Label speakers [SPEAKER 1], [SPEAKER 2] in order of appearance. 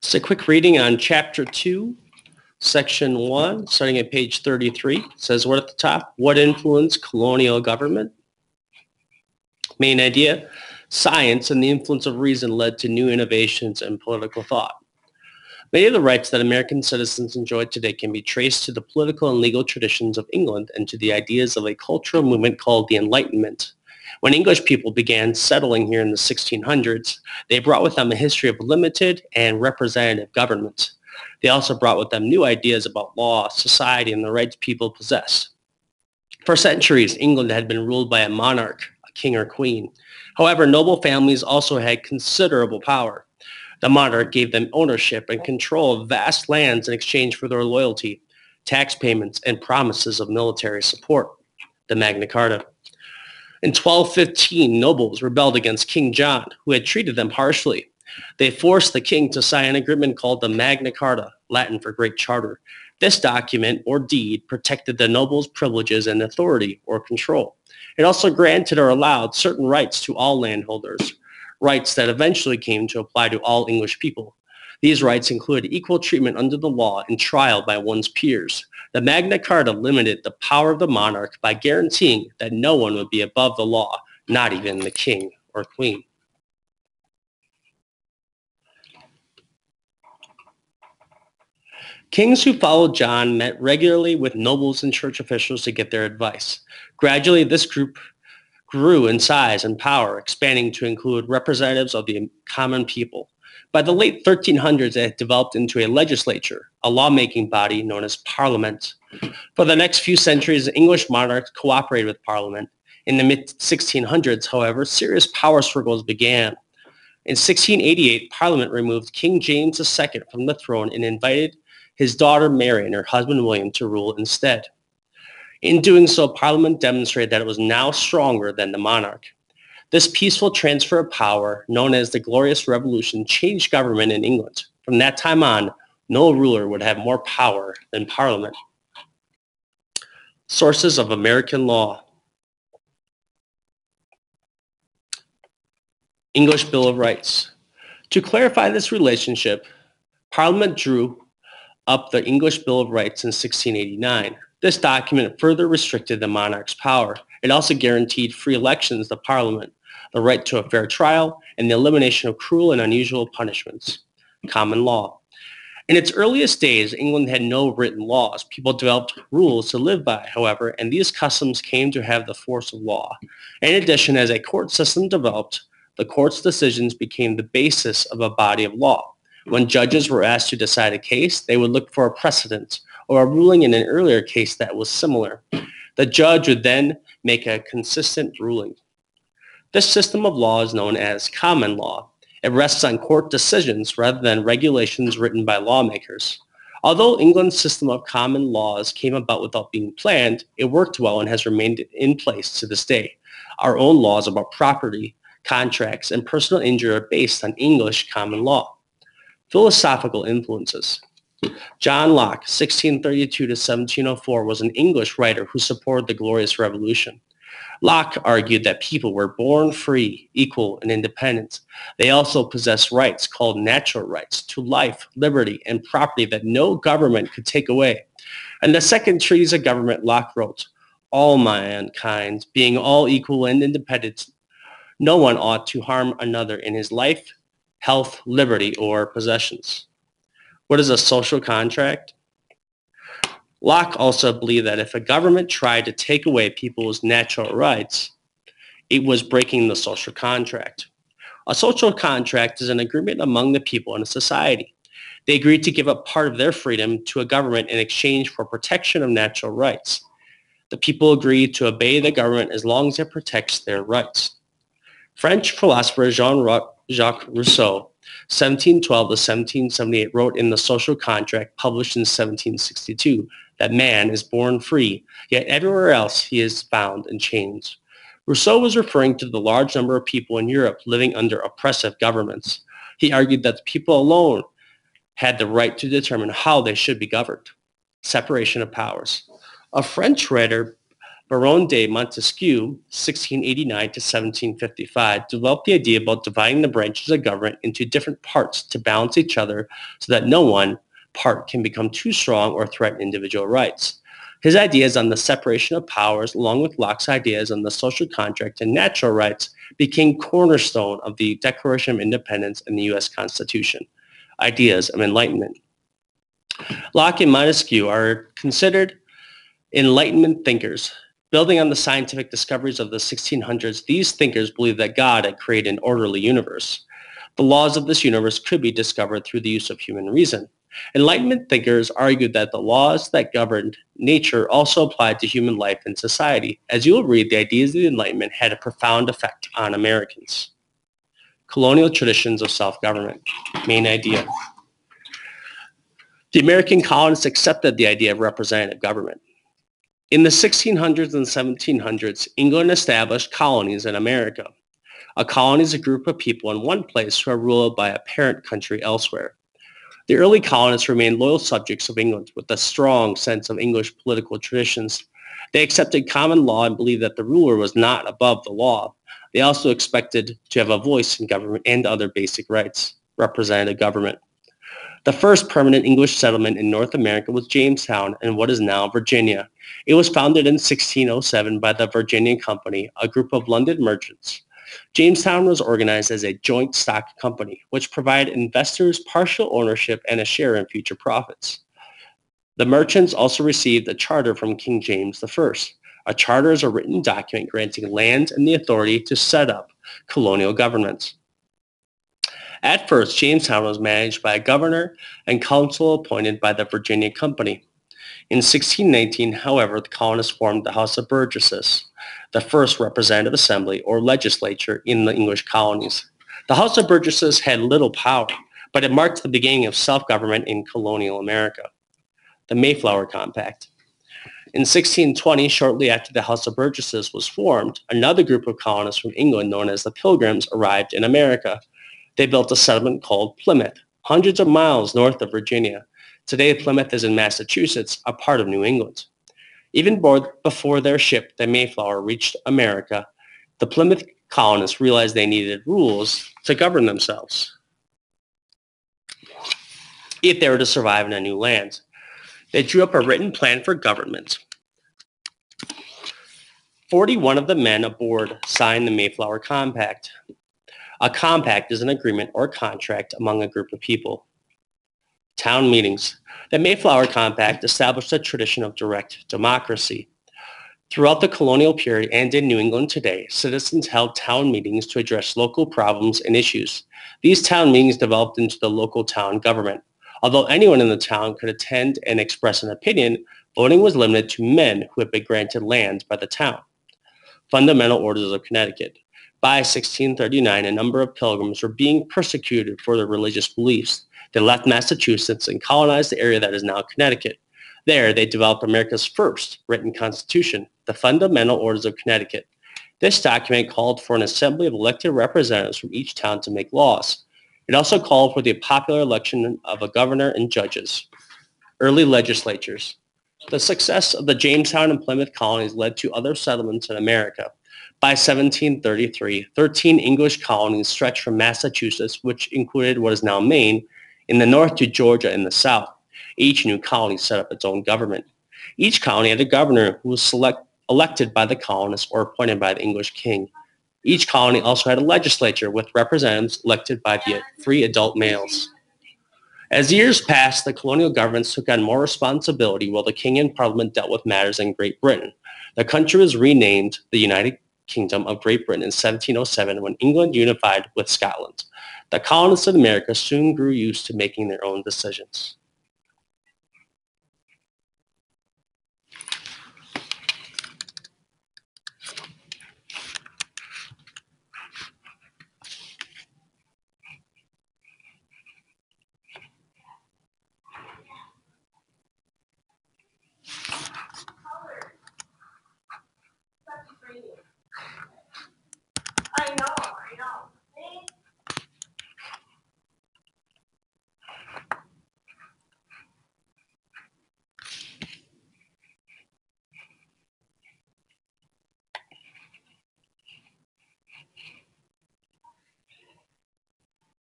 [SPEAKER 1] Just a quick reading on Chapter 2, Section 1, starting at page 33. It says, what at the top? What influenced colonial government? Main idea, science and the influence of reason led to new innovations in political thought. Many of the rights that American citizens enjoy today can be traced to the political and legal traditions of England and to the ideas of a cultural movement called the Enlightenment. When English people began settling here in the 1600s, they brought with them a history of limited and representative government. They also brought with them new ideas about law, society, and the rights people possess. For centuries, England had been ruled by a monarch, a king or queen. However, noble families also had considerable power. The monarch gave them ownership and control of vast lands in exchange for their loyalty, tax payments, and promises of military support, the Magna Carta. In 1215, nobles rebelled against King John, who had treated them harshly. They forced the king to sign an agreement called the Magna Carta, Latin for Great Charter. This document or deed protected the nobles' privileges and authority or control. It also granted or allowed certain rights to all landholders, rights that eventually came to apply to all English people. These rights included equal treatment under the law and trial by one's peers. The Magna Carta limited the power of the monarch by guaranteeing that no one would be above the law, not even the king or queen. Kings who followed John met regularly with nobles and church officials to get their advice. Gradually, this group grew in size and power, expanding to include representatives of the common people. By the late 1300s, it had developed into a legislature, a lawmaking body known as Parliament. For the next few centuries, the English monarchs cooperated with Parliament. In the mid-1600s, however, serious power struggles began. In 1688, Parliament removed King James II from the throne and invited his daughter Mary and her husband William to rule instead. In doing so, Parliament demonstrated that it was now stronger than the monarch. This peaceful transfer of power, known as the Glorious Revolution, changed government in England. From that time on, no ruler would have more power than Parliament. Sources of American law. English Bill of Rights. To clarify this relationship, Parliament drew up the English Bill of Rights in 1689. This document further restricted the monarch's power. It also guaranteed free elections to Parliament, the right to a fair trial, and the elimination of cruel and unusual punishments. Common law. In its earliest days, England had no written laws. People developed rules to live by, however, and these customs came to have the force of law. In addition, as a court system developed, the court's decisions became the basis of a body of law. When judges were asked to decide a case, they would look for a precedent or a ruling in an earlier case that was similar. The judge would then make a consistent ruling. This system of law is known as common law. It rests on court decisions rather than regulations written by lawmakers. Although England's system of common laws came about without being planned, it worked well and has remained in place to this day. Our own laws about property, contracts, and personal injury are based on English common law. Philosophical influences. John Locke, 1632 to 1704, was an English writer who supported the Glorious Revolution. Locke argued that people were born free, equal, and independent. They also possessed rights called natural rights to life, liberty, and property that no government could take away. In the Second Treatise of Government, Locke wrote, "All mankind, being all equal and independent, no one ought to harm another in his life, health, liberty, or possessions." What is a social contract? Locke also believed that if a government tried to take away people's natural rights, it was breaking the social contract. A social contract is an agreement among the people in a society. They agreed to give up part of their freedom to a government in exchange for protection of natural rights. The people agreed to obey the government as long as it protects their rights. French philosopher Jean-Jacques Rousseau, 1712 to 1778, wrote in The Social Contract, published in 1762, that man is born free, yet everywhere else he is bound in chains. Rousseau was referring to the large number of people in Europe living under oppressive governments. He argued that the people alone had the right to determine how they should be governed. Separation of powers. A French writer, Baron de Montesquieu, 1689 to 1755, developed the idea about dividing the branches of government into different parts to balance each other so that no one part can become too strong or threaten individual rights. His ideas on the separation of powers, along with Locke's ideas on the social contract and natural rights, became cornerstone of the Declaration of Independence and the U.S. Constitution. Ideas of Enlightenment. Locke and Montesquieu are considered Enlightenment thinkers. Building on the scientific discoveries of the 1600s, these thinkers believed that God had created an orderly universe. The laws of this universe could be discovered through the use of human reason. Enlightenment thinkers argued that the laws that governed nature also applied to human life and society. As you will read, the ideas of the Enlightenment had a profound effect on Americans. Colonial traditions of self-government. Main idea. The American colonists accepted the idea of representative government. In the 1600s and 1700s, England established colonies in America. A colony is a group of people in one place who are ruled by a parent country elsewhere. The early colonists remained loyal subjects of England with a strong sense of English political traditions. They accepted common law and believed that the ruler was not above the law. They also expected to have a voice in government and other basic rights, representative government. The first permanent English settlement in North America was Jamestown in what is now Virginia. It was founded in 1607 by the Virginia Company, a group of London merchants. Jamestown was organized as a joint stock company, which provided investors partial ownership and a share in future profits. The merchants also received a charter from King James I. A charter is a written document granting land and the authority to set up colonial governments. At first, Jamestown was managed by a governor and council appointed by the Virginia Company. In 1619, however, the colonists formed the House of Burgesses, the first representative assembly or legislature in the English colonies. The House of Burgesses had little power, but it marked the beginning of self-government in colonial America. The Mayflower Compact. In 1620, shortly after the House of Burgesses was formed, another group of colonists from England known as the Pilgrims arrived in America. They built a settlement called Plymouth, hundreds of miles north of Virginia. Today, Plymouth is in Massachusetts, a part of New England. Even before their ship, the Mayflower, reached America, the Plymouth colonists realized they needed rules to govern themselves if they were to survive in a new land. They drew up a written plan for government. 41 of the men aboard signed the Mayflower Compact. A compact is an agreement or contract among a group of people. Town meetings. The Mayflower Compact established a tradition of direct democracy. Throughout the colonial period and in New England today, citizens held town meetings to address local problems and issues. These town meetings developed into the local town government. Although anyone in the town could attend and express an opinion, voting was limited to men who had been granted land by the town. Fundamental Orders of Connecticut. By 1639, a number of Pilgrims were being persecuted for their religious beliefs. They left Massachusetts and colonized the area that is now Connecticut. There, they developed America's first written constitution, the Fundamental Orders of Connecticut. This document called for an assembly of elected representatives from each town to make laws. It also called for the popular election of a governor and judges. Early legislatures. The success of the Jamestown and Plymouth colonies led to other settlements in America. By 1733, 13 English colonies stretched from Massachusetts, which included what is now Maine, in the north to Georgia in the south. Each new colony set up its own government. Each colony had a governor who was elected by the colonists or appointed by the English king. Each colony also had a legislature with representatives elected by the free adult males. As years passed, the colonial governments took on more responsibility while the king and parliament dealt with matters in Great Britain. The country was renamed the United Kingdom of Great Britain in 1707 when England unified with Scotland. The colonists in America soon grew used to making their own decisions.